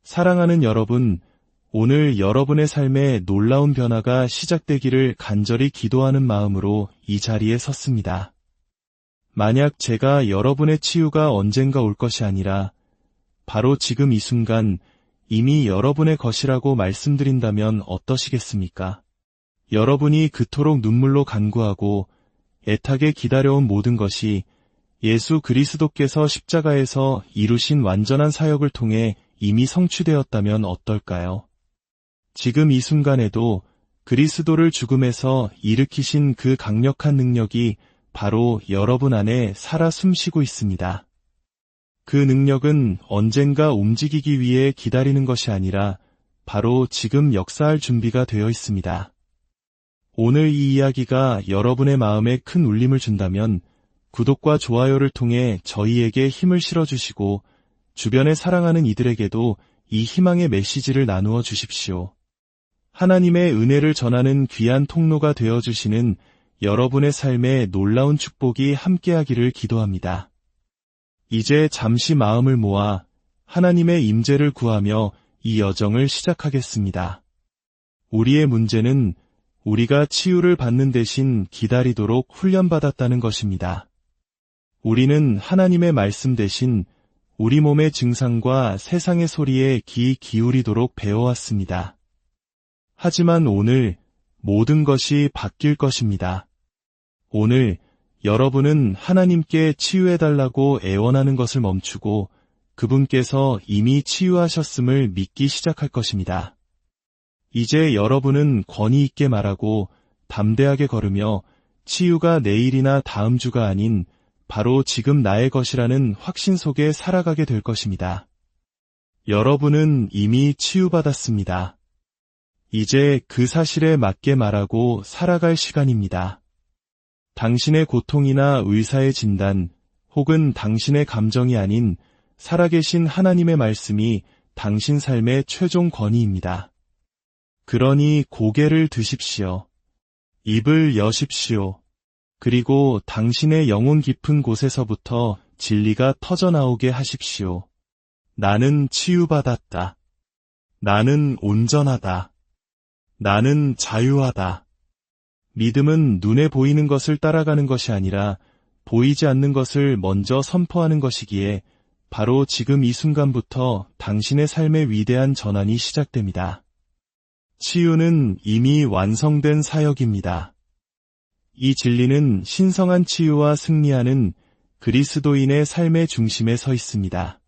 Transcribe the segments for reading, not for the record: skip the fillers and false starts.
사랑하는 여러분, 오늘 여러분의 삶에 놀라운 변화가 시작되기를 간절히 기도하는 마음으로 이 자리에 섰습니다. 만약 제가 여러분의 치유가 언젠가 올 것이 아니라 바로 지금 이 순간 이미 여러분의 것이라고 말씀드린다면 어떠시겠습니까? 여러분이 그토록 눈물로 간구하고 애타게 기다려온 모든 것이 예수 그리스도께서 십자가에서 이루신 완전한 사역을 통해 이미 성취되었다면 어떨까요? 지금 이 순간에도 그리스도를 죽음에서 일으키신 그 강력한 능력이 바로 여러분 안에 살아 숨쉬고 있습니다. 그 능력은 언젠가 움직이기 위해 기다리는 것이 아니라 바로 지금 역사할 준비가 되어 있습니다. 오늘 이 이야기가 여러분의 마음에 큰 울림을 준다면 구독과 좋아요를 통해 저희에게 힘을 실어주시고 주변에 사랑하는 이들에게도 이 희망의 메시지를 나누어 주십시오. 하나님의 은혜를 전하는 귀한 통로가 되어주시는 여러분의 삶에 놀라운 축복이 함께하기를 기도합니다. 이제 잠시 마음을 모아 하나님의 임재를 구하며 이 여정을 시작하겠습니다. 우리의 문제는 우리가 치유를 받는 대신 기다리도록 훈련받았다는 것입니다. 우리는 하나님의 말씀 대신 우리 몸의 증상과 세상의 소리에 귀 기울이도록 배워왔습니다. 하지만 오늘 모든 것이 바뀔 것입니다. 오늘 여러분은 하나님께 치유해달라고 애원하는 것을 멈추고 그분께서 이미 치유하셨음을 믿기 시작할 것입니다. 이제 여러분은 권위 있게 말하고 담대하게 걸으며 치유가 내일이나 다음 주가 아닌 바로 지금 나의 것이라는 확신 속에 살아가게 될 것입니다. 여러분은 이미 치유받았습니다. 이제 그 사실에 맞게 말하고 살아갈 시간입니다. 당신의 고통이나 의사의 진단, 혹은 당신의 감정이 아닌 살아계신 하나님의 말씀이 당신 삶의 최종 권위입니다. 그러니 고개를 드십시오. 입을 여십시오. 그리고 당신의 영혼 깊은 곳에서부터 진리가 터져나오게 하십시오. 나는 치유받았다. 나는 온전하다. 나는 자유하다. 믿음은 눈에 보이는 것을 따라가는 것이 아니라 보이지 않는 것을 먼저 선포하는 것이기에 바로 지금 이 순간부터 당신의 삶의 위대한 전환이 시작됩니다. 치유는 이미 완성된 사역입니다. 이 진리는 신성한 치유와 승리하는 그리스도인의 삶의 중심에 서 있습니다.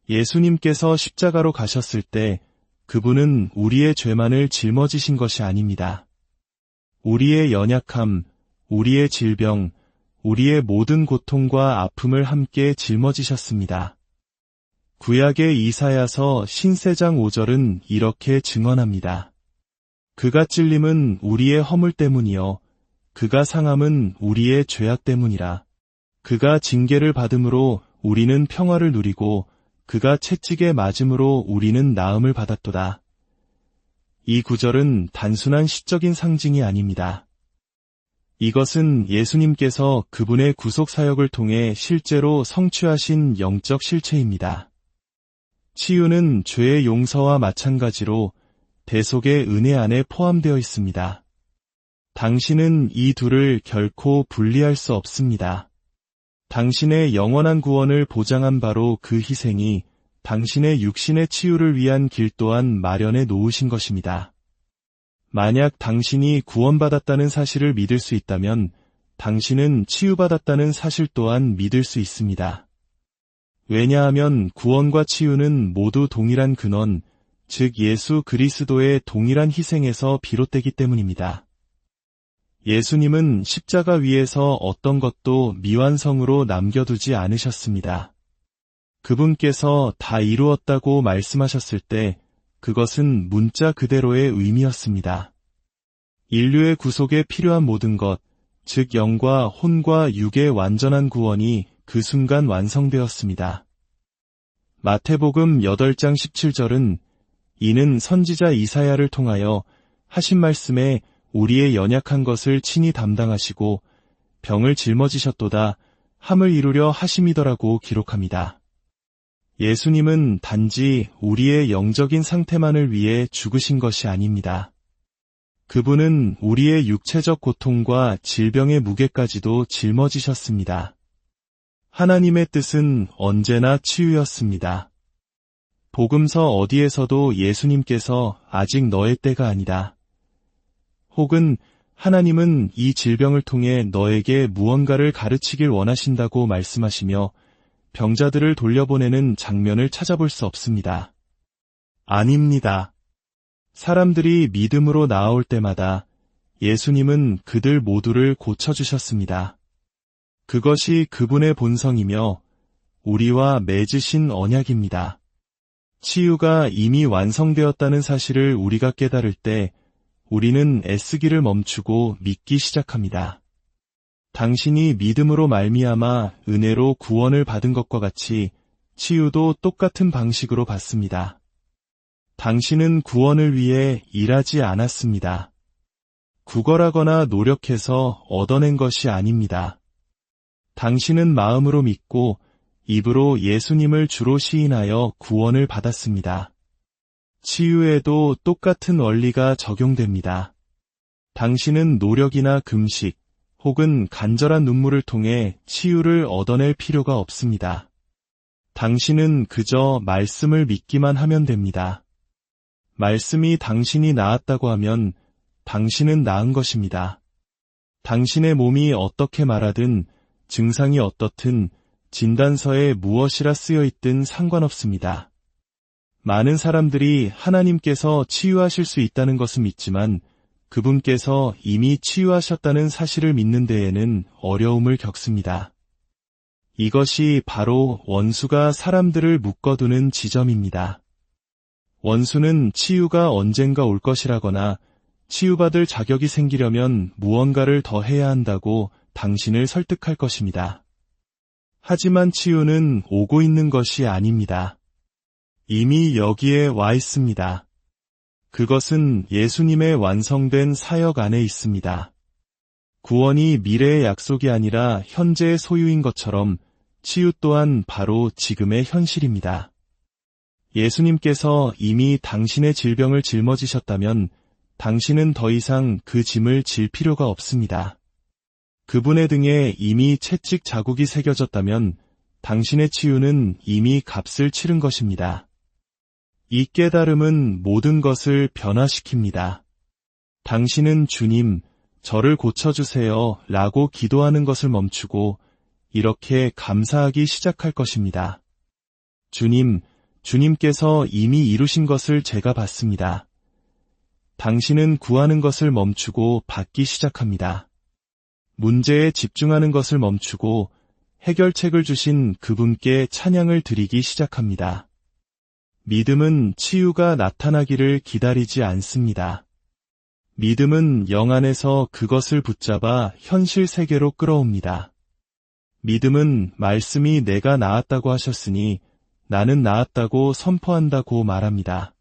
예수님께서 십자가로 가셨을 때 그분은 우리의 죄만을 짊어지신 것이 아닙니다. 우리의 연약함, 우리의 질병, 우리의 모든 고통과 아픔을 함께 짊어지셨습니다. 구약의 이사야서 신세장 5절은 이렇게 증언합니다. 그가 찔림은 우리의 허물 때문이요 그가 상함은 우리의 죄악 때문이라. 그가 징계를 받음으로 우리는 평화를 누리고 그가 채찍에 맞음으로 우리는 나음을 받았도다. 이 구절은 단순한 시적인 상징이 아닙니다. 이것은 예수님께서 그분의 구속 사역을 통해 실제로 성취하신 영적 실체입니다. 치유는 죄의 용서와 마찬가지로 대속의 은혜 안에 포함되어 있습니다. 당신은 이 둘을 결코 분리할 수 없습니다. 당신의 영원한 구원을 보장한 바로 그 희생이 당신의 육신의 치유를 위한 길 또한 마련해 놓으신 것입니다. 만약 당신이 구원받았다는 사실을 믿을 수 있다면 당신은 치유받았다는 사실 또한 믿을 수 있습니다. 왜냐하면 구원과 치유는 모두 동일한 근원, 즉 예수 그리스도의 동일한 희생에서 비롯되기 때문입니다. 예수님은 십자가 위에서 어떤 것도 미완성으로 남겨두지 않으셨습니다. 그분께서 다 이루었다고 말씀하셨을 때 그것은 문자 그대로의 의미였습니다. 인류의 구속에 필요한 모든 것, 즉 영과 혼과 육의 완전한 구원이 그 순간 완성되었습니다. 마태복음 8장 17절은 이는 선지자 이사야를 통하여 하신 말씀에 우리의 연약한 것을 친히 담당하시고 병을 짊어지셨도다 함을 이루려 하심이더라고 기록합니다. 예수님은 단지 우리의 영적인 상태만을 위해 죽으신 것이 아닙니다. 그분은 우리의 육체적 고통과 질병의 무게까지도 짊어지셨습니다. 하나님의 뜻은 언제나 치유였습니다. 복음서 어디에서도 예수님께서 아직 너의 때가 아니다, 혹은 하나님은 이 질병을 통해 너에게 무언가를 가르치길 원하신다고 말씀하시며 병자들을 돌려보내는 장면을 찾아볼 수 없습니다. 아닙니다. 사람들이 믿음으로 나아올 때마다 예수님은 그들 모두를 고쳐주셨습니다. 그것이 그분의 본성이며 우리와 맺으신 언약입니다. 치유가 이미 완성되었다는 사실을 우리가 깨달을 때 우리는 애쓰기를 멈추고 믿기 시작합니다. 당신이 믿음으로 말미암아 은혜로 구원을 받은 것과 같이 치유도 똑같은 방식으로 받습니다. 당신은 구원을 위해 일하지 않았습니다. 구걸하거나 노력해서 얻어낸 것이 아닙니다. 당신은 마음으로 믿고 입으로 예수님을 주로 시인하여 구원을 받았습니다. 치유에도 똑같은 원리가 적용됩니다. 당신은 노력이나 금식, 혹은 간절한 눈물을 통해 치유를 얻어낼 필요가 없습니다. 당신은 그저 말씀을 믿기만 하면 됩니다. 말씀이 당신이 나았다고 하면 당신은 나은 것입니다. 당신의 몸이 어떻게 말하든 증상이 어떻든 진단서에 무엇이라 쓰여 있든 상관없습니다. 많은 사람들이 하나님께서 치유하실 수 있다는 것은 믿지만 그분께서 이미 치유하셨다는 사실을 믿는 데에는 어려움을 겪습니다. 이것이 바로 원수가 사람들을 묶어두는 지점입니다. 원수는 치유가 언젠가 올 것이라거나 치유받을 자격이 생기려면 무언가를 더 해야 한다고 당신을 설득할 것입니다. 하지만 치유는 오고 있는 것이 아닙니다. 이미 여기에 와 있습니다. 그것은 예수님의 완성된 사역 안에 있습니다. 구원이 미래의 약속이 아니라 현재의 소유인 것처럼 치유 또한 바로 지금의 현실입니다. 예수님께서 이미 당신의 질병을 짊어지셨다면 당신은 더 이상 그 짐을 질 필요가 없습니다. 그분의 등에 이미 채찍 자국이 새겨졌다면 당신의 치유는 이미 값을 치른 것입니다. 이 깨달음은 모든 것을 변화시킵니다. 당신은 주님, 저를 고쳐주세요 라고 기도하는 것을 멈추고 이렇게 감사하기 시작할 것입니다. 주님, 주님께서 이미 이루신 것을 제가 받습니다. 당신은 구하는 것을 멈추고 받기 시작합니다. 문제에 집중하는 것을 멈추고 해결책을 주신 그분께 찬양을 드리기 시작합니다. 믿음은 치유가 나타나기를 기다리지 않습니다. 믿음은 영 안에서 그것을 붙잡아 현실 세계로 끌어옵니다. 믿음은 말씀이 내가 나았다고 하셨으니 나는 나았다고 선포한다고 말합니다.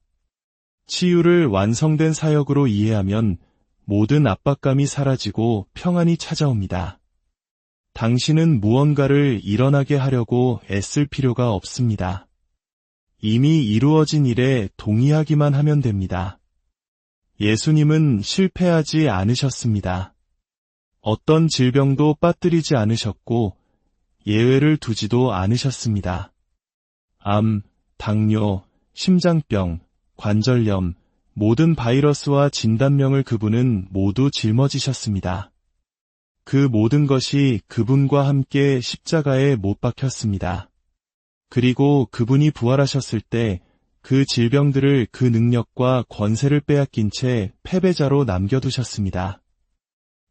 치유를 완성된 사역으로 이해하면 모든 압박감이 사라지고 평안이 찾아옵니다. 당신은 무언가를 일어나게 하려고 애쓸 필요가 없습니다. 이미 이루어진 일에 동의하기만 하면 됩니다. 예수님은 실패하지 않으셨습니다. 어떤 질병도 빠뜨리지 않으셨고 예외를 두지도 않으셨습니다. 암, 당뇨, 심장병, 관절염, 모든 바이러스와 진단명을 그분은 모두 짊어지셨습니다. 그 모든 것이 그분과 함께 십자가에 못 박혔습니다. 그리고 그분이 부활하셨을 때 그 질병들을 그 능력과 권세를 빼앗긴 채 패배자로 남겨두셨습니다.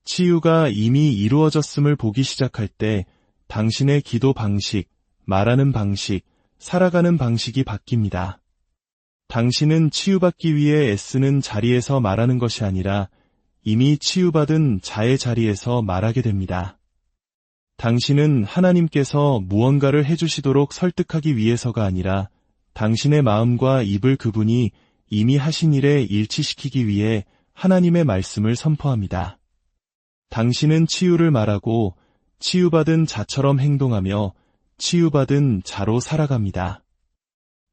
치유가 이미 이루어졌음을 보기 시작할 때 당신의 기도 방식, 말하는 방식, 살아가는 방식이 바뀝니다. 당신은 치유받기 위해 애쓰는 자리에서 말하는 것이 아니라 이미 치유받은 자의 자리에서 말하게 됩니다. 당신은 하나님께서 무언가를 해주시도록 설득하기 위해서가 아니라 당신의 마음과 입을 그분이 이미 하신 일에 일치시키기 위해 하나님의 말씀을 선포합니다. 당신은 치유를 말하고 치유받은 자처럼 행동하며 치유받은 자로 살아갑니다.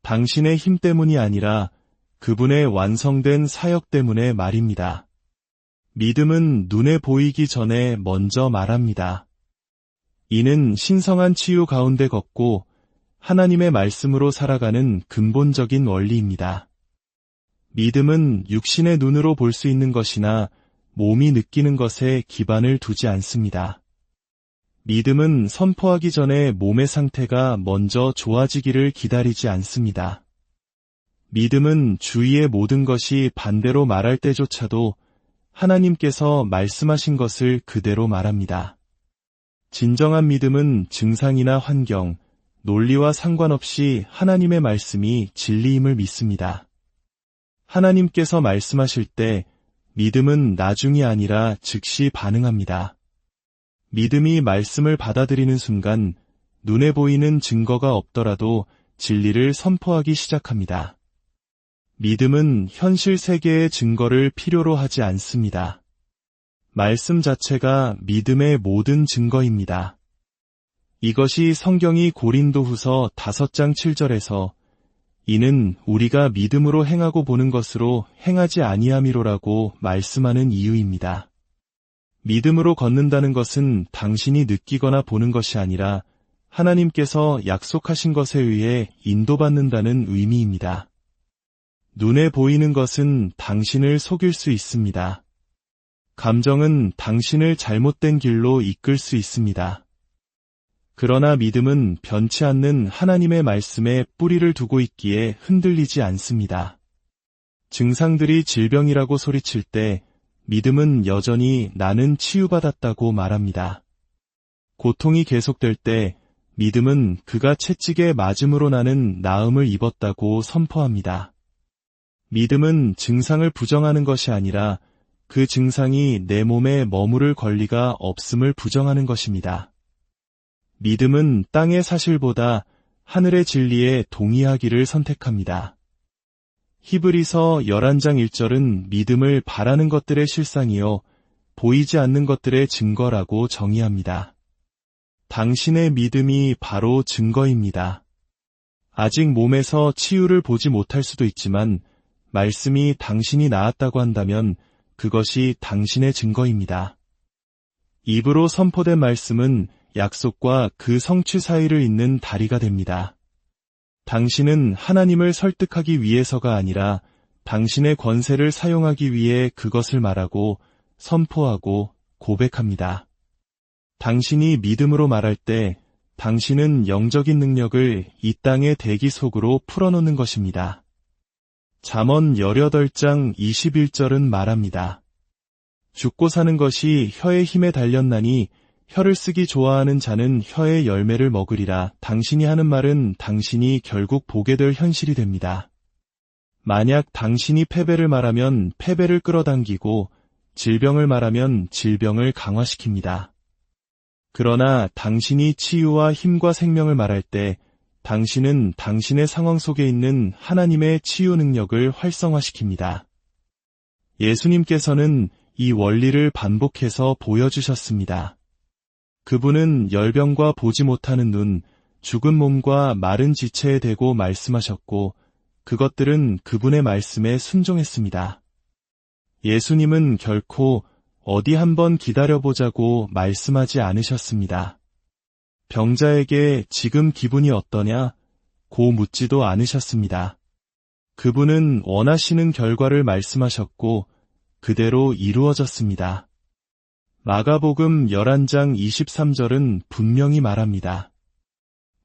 당신의 힘 때문이 아니라 그분의 완성된 사역 때문에 말입니다. 믿음은 눈에 보이기 전에 먼저 말합니다. 이는 신성한 치유 가운데 걷고 하나님의 말씀으로 살아가는 근본적인 원리입니다. 믿음은 육신의 눈으로 볼 수 있는 것이나 몸이 느끼는 것에 기반을 두지 않습니다. 믿음은 선포하기 전에 몸의 상태가 먼저 좋아지기를 기다리지 않습니다. 믿음은 주위의 모든 것이 반대로 말할 때조차도 하나님께서 말씀하신 것을 그대로 말합니다. 진정한 믿음은 증상이나 환경, 논리와 상관없이 하나님의 말씀이 진리임을 믿습니다. 하나님께서 말씀하실 때 믿음은 나중이 아니라 즉시 반응합니다. 믿음이 말씀을 받아들이는 순간 눈에 보이는 증거가 없더라도 진리를 선포하기 시작합니다. 믿음은 현실 세계의 증거를 필요로 하지 않습니다. 말씀 자체가 믿음의 모든 증거입니다. 이것이 성경이 고린도후서 5장 7절에서 이는 우리가 믿음으로 행하고 보는 것으로 행하지 아니함이로라고 말씀하는 이유입니다. 믿음으로 걷는다는 것은 당신이 느끼거나 보는 것이 아니라 하나님께서 약속하신 것에 의해 인도받는다는 의미입니다. 눈에 보이는 것은 당신을 속일 수 있습니다. 감정은 당신을 잘못된 길로 이끌 수 있습니다. 그러나 믿음은 변치 않는 하나님의 말씀에 뿌리를 두고 있기에 흔들리지 않습니다. 증상들이 질병이라고 소리칠 때 믿음은 여전히 나는 치유받았다고 말합니다. 고통이 계속될 때 믿음은 그가 채찍에 맞음으로 나는 나음을 입었다고 선포합니다. 믿음은 증상을 부정하는 것이 아니라 그 증상이 내 몸에 머무를 권리가 없음을 부정하는 것입니다. 믿음은 땅의 사실보다 하늘의 진리에 동의하기를 선택합니다. 히브리서 11장 1절은 믿음을 바라는 것들의 실상이요 보이지 않는 것들의 증거라고 정의합니다. 당신의 믿음이 바로 증거입니다. 아직 몸에서 치유를 보지 못할 수도 있지만 말씀이 당신이 나았다고 한다면 그것이 당신의 증거입니다. 입으로 선포된 말씀은 약속과 그 성취 사이를 잇는 다리가 됩니다. 당신은 하나님을 설득하기 위해서가 아니라 당신의 권세를 사용하기 위해 그것을 말하고 선포하고 고백합니다. 당신이 믿음으로 말할 때 당신은 영적인 능력을 이 땅의 대기 속으로 풀어놓는 것입니다. 잠언 18장 21절은 말합니다. 죽고 사는 것이 혀의 힘에 달렸나니 혀를 쓰기 좋아하는 자는 혀의 열매를 먹으리라. 당신이 하는 말은 당신이 결국 보게 될 현실이 됩니다. 만약 당신이 패배를 말하면 패배를 끌어당기고 질병을 말하면 질병을 강화시킵니다. 그러나 당신이 치유와 힘과 생명을 말할 때 당신은 당신의 상황 속에 있는 하나님의 치유 능력을 활성화시킵니다. 예수님께서는 이 원리를 반복해서 보여주셨습니다. 그분은 열병과 보지 못하는 눈, 죽은 몸과 마른 지체에 대고 말씀하셨고 그것들은 그분의 말씀에 순종했습니다. 예수님은 결코 어디 한번 기다려보자고 말씀하지 않으셨습니다. 병자에게 지금 기분이 어떠냐? 고 묻지도 않으셨습니다. 그분은 원하시는 결과를 말씀하셨고 그대로 이루어졌습니다. 마가복음 11장 23절은 분명히 말합니다.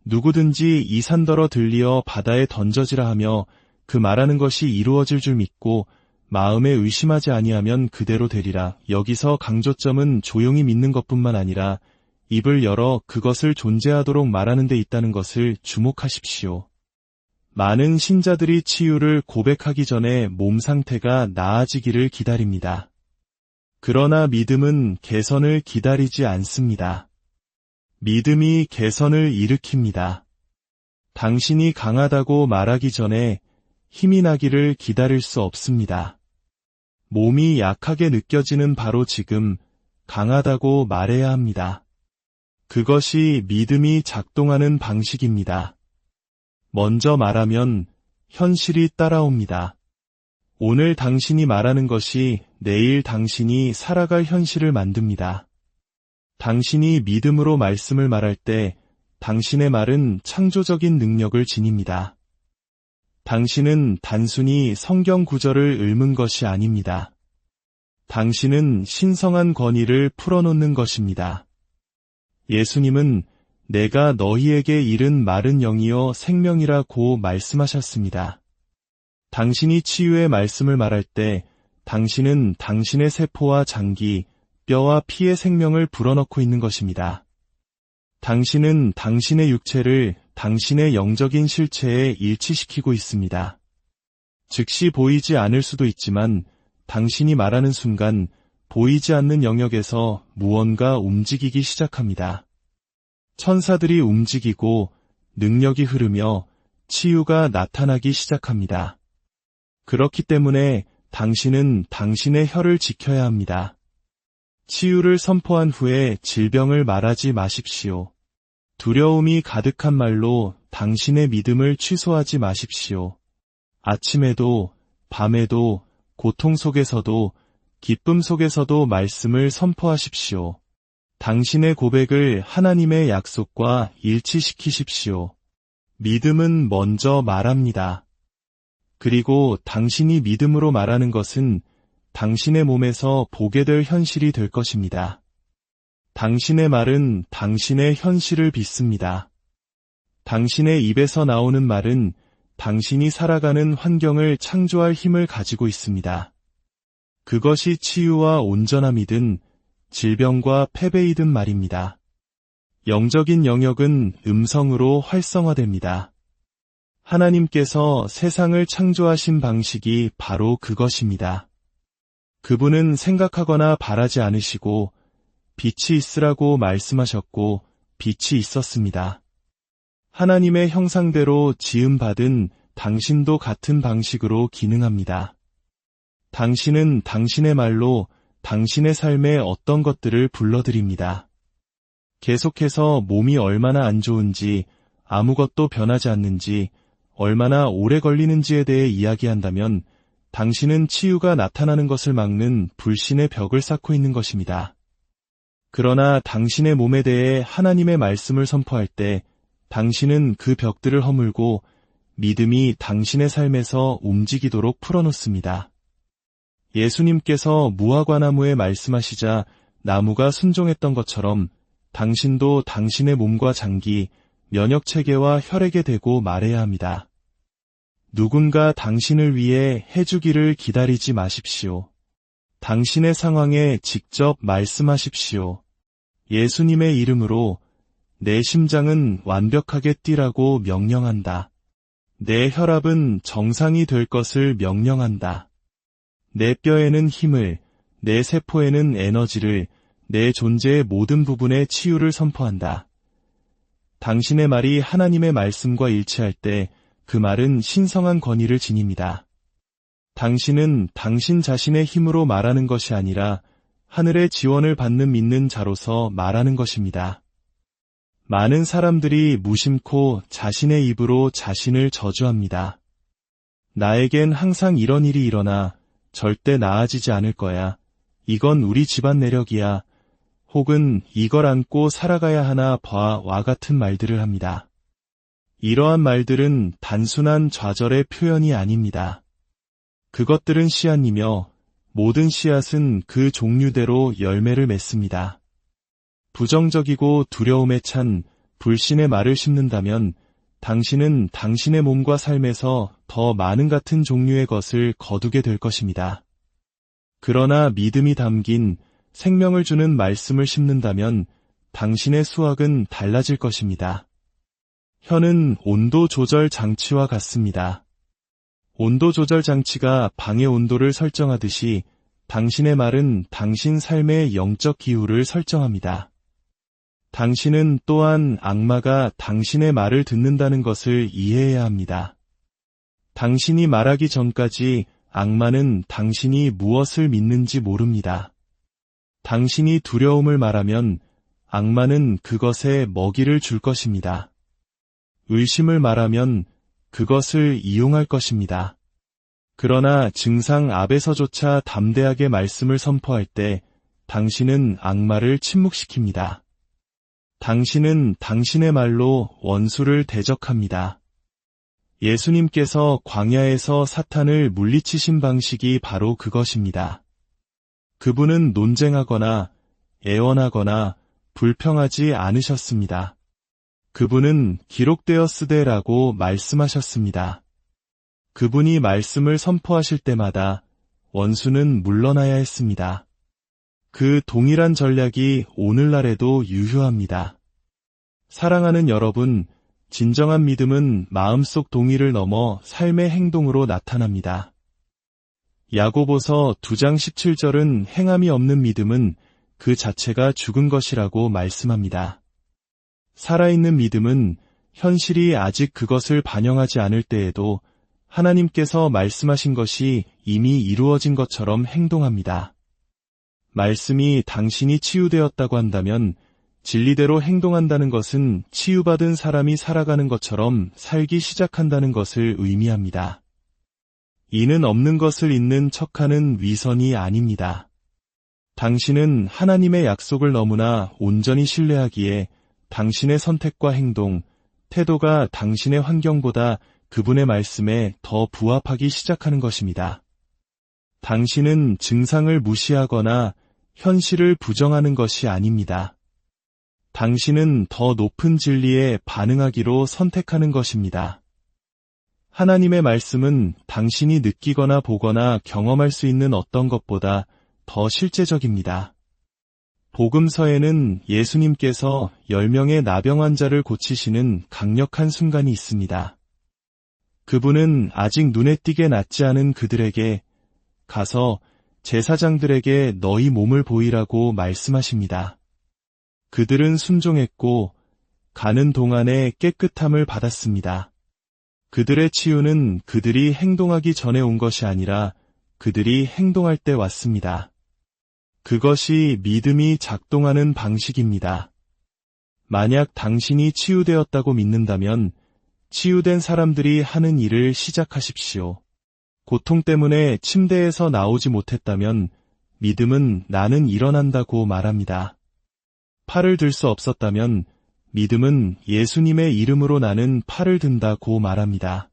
누구든지 이 산더러 들리어 바다에 던져지라 하며 그 말하는 것이 이루어질 줄 믿고 마음에 의심하지 아니하면 그대로 되리라. 여기서 강조점은 조용히 믿는 것뿐만 아니라 입을 열어 그것을 존재하도록 말하는 데 있다는 것을 주목하십시오. 많은 신자들이 치유를 고백하기 전에 몸 상태가 나아지기를 기다립니다. 그러나 믿음은 개선을 기다리지 않습니다. 믿음이 개선을 일으킵니다. 당신이 강하다고 말하기 전에 힘이 나기를 기다릴 수 없습니다. 몸이 약하게 느껴지는 바로 지금 강하다고 말해야 합니다. 그것이 믿음이 작동하는 방식입니다. 먼저 말하면 현실이 따라옵니다. 오늘 당신이 말하는 것이 내일 당신이 살아갈 현실을 만듭니다. 당신이 믿음으로 말씀을 말할 때 당신의 말은 창조적인 능력을 지닙니다. 당신은 단순히 성경 구절을 읊은 것이 아닙니다. 당신은 신성한 권위를 풀어놓는 것입니다. 예수님은 내가 너희에게 이른 말은 영이요 생명이라고 말씀하셨습니다. 당신이 치유의 말씀을 말할 때 당신은 당신의 세포와 장기, 뼈와 피의 생명을 불어넣고 있는 것입니다. 당신은 당신의 육체를 당신의 영적인 실체에 일치시키고 있습니다. 즉시 보이지 않을 수도 있지만 당신이 말하는 순간 보이지 않는 영역에서 무언가 움직이기 시작합니다. 천사들이 움직이고 능력이 흐르며 치유가 나타나기 시작합니다. 그렇기 때문에 당신은 당신의 혀를 지켜야 합니다. 치유를 선포한 후에 질병을 말하지 마십시오. 두려움이 가득한 말로 당신의 믿음을 취소하지 마십시오. 아침에도, 밤에도, 고통 속에서도, 기쁨 속에서도 말씀을 선포하십시오. 당신의 고백을 하나님의 약속과 일치시키십시오. 믿음은 먼저 말합니다. 그리고 당신이 믿음으로 말하는 것은 당신의 몸에서 보게 될 현실이 될 것입니다. 당신의 말은 당신의 현실을 빚습니다. 당신의 입에서 나오는 말은 당신이 살아가는 환경을 창조할 힘을 가지고 있습니다. 그것이 치유와 온전함이든 질병과 패배이든 말입니다. 영적인 영역은 음성으로 활성화됩니다. 하나님께서 세상을 창조하신 방식이 바로 그것입니다. 그분은 생각하거나 바라지 않으시고 빛이 있으라고 말씀하셨고 빛이 있었습니다. 하나님의 형상대로 지음받은 당신도 같은 방식으로 기능합니다. 당신은 당신의 말로 당신의 삶에 어떤 것들을 불러들입니다. 계속해서 몸이 얼마나 안 좋은지, 아무것도 변하지 않는지, 얼마나 오래 걸리는지에 대해 이야기한다면 당신은 치유가 나타나는 것을 막는 불신의 벽을 쌓고 있는 것입니다. 그러나 당신의 몸에 대해 하나님의 말씀을 선포할 때 당신은 그 벽들을 허물고 믿음이 당신의 삶에서 움직이도록 풀어놓습니다. 예수님께서 무화과나무에 말씀하시자 나무가 순종했던 것처럼 당신도 당신의 몸과 장기, 면역체계와 혈액에 대고 말해야 합니다. 누군가 당신을 위해 해주기를 기다리지 마십시오. 당신의 상황에 직접 말씀하십시오. 예수님의 이름으로 내 심장은 완벽하게 뛰라고 명령한다. 내 혈압은 정상이 될 것을 명령한다. 내 뼈에는 힘을, 내 세포에는 에너지를, 내 존재의 모든 부분에 치유를 선포한다. 당신의 말이 하나님의 말씀과 일치할 때 그 말은 신성한 권위를 지닙니다. 당신은 당신 자신의 힘으로 말하는 것이 아니라 하늘의 지원을 받는 믿는 자로서 말하는 것입니다. 많은 사람들이 무심코 자신의 입으로 자신을 저주합니다. 나에겐 항상 이런 일이 일어나 절대 나아지지 않을 거야. 이건 우리 집안 내력이야. 혹은 이걸 안고 살아가야 하나 봐와 같은 말들을 합니다. 이러한 말들은 단순한 좌절의 표현이 아닙니다. 그것들은 씨앗이며 모든 씨앗은 그 종류대로 열매를 맺습니다. 부정적이고 두려움에 찬 불신의 말을 심는다면 당신은 당신의 몸과 삶에서 더 많은 같은 종류의 것을 거두게 될 것입니다. 그러나 믿음이 담긴 생명을 주는 말씀을 심는다면 당신의 수확은 달라질 것입니다. 혀는 온도 조절 장치와 같습니다. 온도 조절 장치가 방의 온도를 설정하듯이 당신의 말은 당신 삶의 영적 기후를 설정합니다. 당신은 또한 악마가 당신의 말을 듣는다는 것을 이해해야 합니다. 당신이 말하기 전까지 악마는 당신이 무엇을 믿는지 모릅니다. 당신이 두려움을 말하면 악마는 그것에 먹이를 줄 것입니다. 의심을 말하면 그것을 이용할 것입니다. 그러나 증상 앞에서조차 담대하게 말씀을 선포할 때 당신은 악마를 침묵시킵니다. 당신은 당신의 말로 원수를 대적합니다. 예수님께서 광야에서 사탄을 물리치신 방식이 바로 그것입니다. 그분은 논쟁하거나 애원하거나 불평하지 않으셨습니다. 그분은 기록되었으되라고 말씀하셨습니다. 그분이 말씀을 선포하실 때마다 원수는 물러나야 했습니다. 그 동일한 전략이 오늘날에도 유효합니다. 사랑하는 여러분, 진정한 믿음은 마음속 동의를 넘어 삶의 행동으로 나타납니다. 야고보서 2장 17절은 행함이 없는 믿음은 그 자체가 죽은 것이라고 말씀합니다. 살아있는 믿음은 현실이 아직 그것을 반영하지 않을 때에도 하나님께서 말씀하신 것이 이미 이루어진 것처럼 행동합니다. 말씀이 당신이 치유되었다고 한다면 진리대로 행동한다는 것은 치유받은 사람이 살아가는 것처럼 살기 시작한다는 것을 의미합니다. 이는 없는 것을 있는 척하는 위선이 아닙니다. 당신은 하나님의 약속을 너무나 온전히 신뢰하기에 당신의 선택과 행동, 태도가 당신의 환경보다 그분의 말씀에 더 부합하기 시작하는 것입니다. 당신은 증상을 무시하거나 현실을 부정하는 것이 아닙니다. 당신은 더 높은 진리에 반응하기로 선택하는 것입니다. 하나님의 말씀은 당신이 느끼거나 보거나 경험할 수 있는 어떤 것보다 더 실제적입니다. 복음서에는 예수님께서 10명의 나병 환자를 고치시는 강력한 순간이 있습니다. 그분은 아직 눈에 띄게 낫지 않은 그들에게 가서 제사장들에게 너희 몸을 보이라고 말씀하십니다. 그들은 순종했고 가는 동안에 깨끗함을 받았습니다. 그들의 치유는 그들이 행동하기 전에 온 것이 아니라 그들이 행동할 때 왔습니다. 그것이 믿음이 작동하는 방식입니다. 만약 당신이 치유되었다고 믿는다면 치유된 사람들이 하는 일을 시작하십시오. 고통 때문에 침대에서 나오지 못했다면 믿음은 나는 일어난다고 말합니다. 팔을 들 수 없었다면 믿음은 예수님의 이름으로 나는 팔을 든다고 말합니다.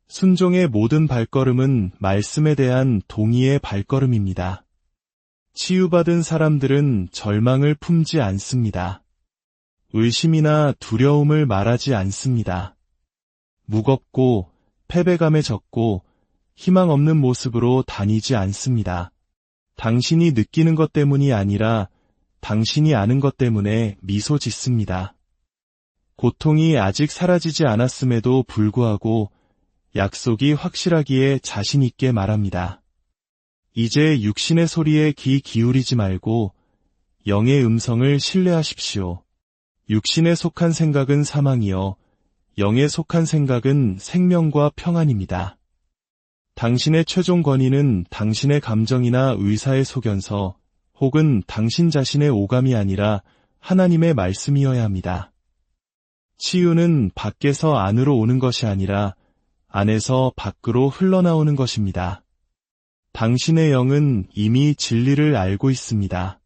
순종의 모든 발걸음은 말씀에 대한 동의의 발걸음입니다. 치유받은 사람들은 절망을 품지 않습니다. 의심이나 두려움을 말하지 않습니다. 무겁고 패배감에 젖고 희망 없는 모습으로 다니지 않습니다. 당신이 느끼는 것 때문이 아니라 당신이 아는 것 때문에 미소 짓습니다. 고통이 아직 사라지지 않았음에도 불구하고 약속이 확실하기에 자신 있게 말합니다. 이제 육신의 소리에 귀 기울이지 말고 영의 음성을 신뢰하십시오. 육신에 속한 생각은 사망이요 영에 속한 생각은 생명과 평안입니다. 당신의 최종 권위는 당신의 감정이나 의사의 소견서 혹은 당신 자신의 오감이 아니라 하나님의 말씀이어야 합니다. 치유는 밖에서 안으로 오는 것이 아니라 안에서 밖으로 흘러나오는 것입니다. 당신의 영은 이미 진리를 알고 있습니다.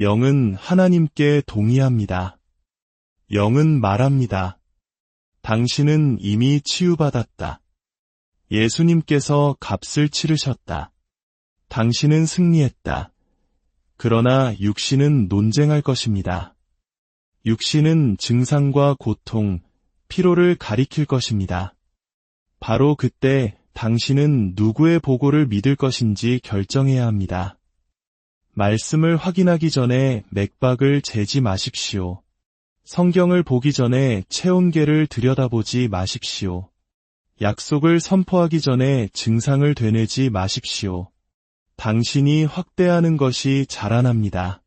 영은 하나님께 동의합니다. 영은 말합니다. 당신은 이미 치유받았다. 예수님께서 값을 치르셨다. 당신은 승리했다. 그러나 육신은 논쟁할 것입니다. 육신은 증상과 고통, 피로를 가리킬 것입니다. 바로 그때 당신은 누구의 보고를 믿을 것인지 결정해야 합니다. 말씀을 확인하기 전에 맥박을 재지 마십시오. 성경을 보기 전에 체온계를 들여다보지 마십시오. 약속을 선포하기 전에 증상을 되뇌지 마십시오. 당신이 확대하는 것이 자라납니다.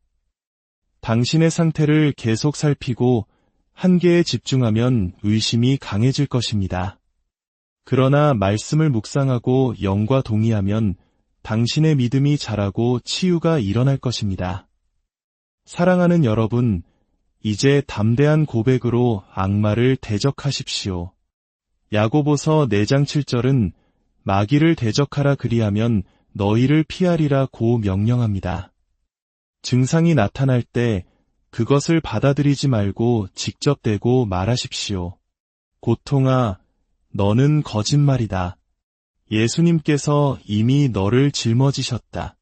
당신의 상태를 계속 살피고 한계에 집중하면 의심이 강해질 것입니다. 그러나 말씀을 묵상하고 영과 동의하면 당신의 믿음이 자라고 치유가 일어날 것입니다. 사랑하는 여러분, 이제 담대한 고백으로 악마를 대적하십시오. 야고보서 4장 7절은 마귀를 대적하라 그리하면 너희를 피하리라 고 명령합니다. 증상이 나타날 때 그것을 받아들이지 말고 직접 대고 말하십시오. 고통아, 너는 거짓말이다. 예수님께서 이미 너를 짊어지셨다.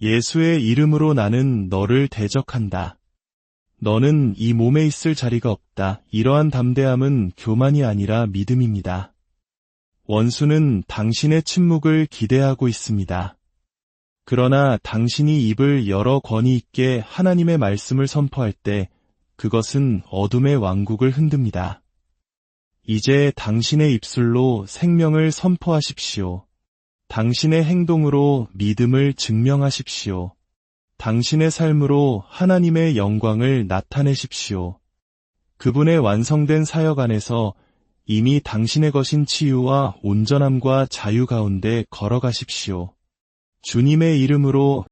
예수의 이름으로 나는 너를 대적한다. 너는 이 몸에 있을 자리가 없다. 이러한 담대함은 교만이 아니라 믿음입니다. 원수는 당신의 침묵을 기대하고 있습니다. 그러나 당신이 입을 열어 권위 있게 하나님의 말씀을 선포할 때 그것은 어둠의 왕국을 흔듭니다. 이제 당신의 입술로 생명을 선포하십시오. 당신의 행동으로 믿음을 증명하십시오. 당신의 삶으로 하나님의 영광을 나타내십시오. 그분의 완성된 사역 안에서 이미 당신의 것인 치유와 온전함과 자유 가운데 걸어가십시오. 주님의 이름으로